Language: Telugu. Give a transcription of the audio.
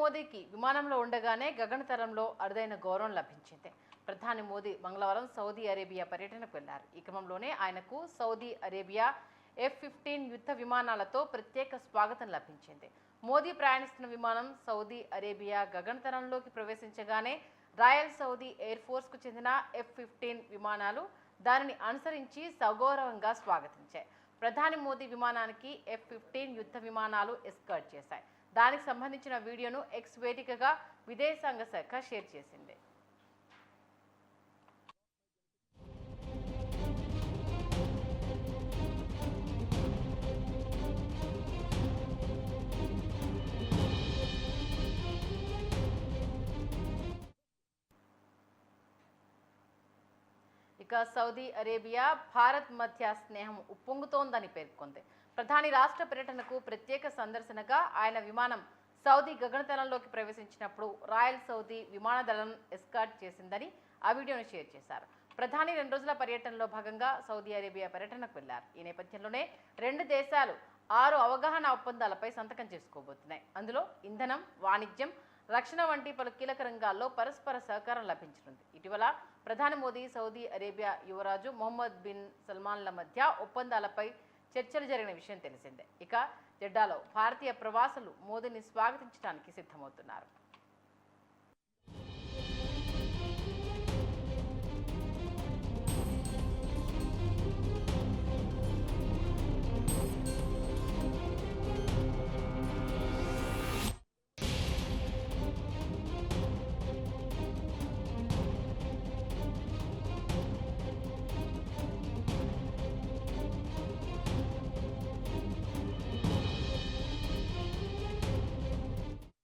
మోదీకి విమానంలో ఉండగానే గగనతలంలో అరుదైన గౌరవం లభించింది. ప్రధాని మోదీ మంగళవారం సౌదీ అరేబియా పర్యటనకు వెళ్లారు. ఈ క్రమంలోనే ఆయనకు సౌదీ అరేబియా F-15 యుద్ధ విమానాలతో ప్రత్యేక స్వాగతం లభించింది. మోదీ ప్రయాణిస్తున్న విమానం సౌదీ అరేబియా గగనతలంలోకి ప్రవేశించగానే రాయల్ సౌదీ ఎయిర్ ఫోర్స్ కు చెందిన F-15 విమానాలు దానిని అనుసరించి సగౌరవంగా స్వాగతించాయి. ప్రధాని మోదీ విమానానికి F-15 యుద్ధ విమానాలు ఎస్కార్ట్ చేశాయి. దానికి సంబంధించిన వీడియోను ఎక్స్ వేదికగా విదేశాంగ శాఖ షేర్ చేసింది. ఇక సౌదీ అరేబియా భారత్ మధ్య స్నేహం ఉప్పొంగుతోందని పేర్కొంది. ప్రధాని రాష్ట్ర పర్యటనకు ప్రత్యేక సందర్శనగా ఆయన విమానం సౌదీ గగనతలంలోకి ప్రవేశించినప్పుడు రాయల్ సౌదీ విమానదళం ఎస్కార్ట్ చేసిందని ఆ వీడియోను షేర్ చేశారు. ప్రధాని 2 రోజుల పర్యటనలో భాగంగా సౌదీ అరేబియా పర్యటనకు వెళ్లారు. ఈ నేపథ్యంలోనే 2 దేశాలు 6 అవగాహన ఒప్పందాలపై సంతకం చేసుకోబోతున్నాయి. అందులో ఇంధనం, వాణిజ్యం, రక్షణ వంటి పలు కీలక రంగాల్లో పరస్పర సహకారం లభించనుంది. ఇటీవల ప్రధాని మోదీ సౌదీ అరేబియా యువరాజు మొహమ్మద్ బిన్ సల్మాన్ల మధ్య ఒప్పందాలపై చర్చలు జరిగిన విషయం తెలిసిందే. ఇక జెడ్డాలో భారతీయ ప్రవాసులు మోదీని స్వాగతించడానికి సిద్ధమవుతున్నారు.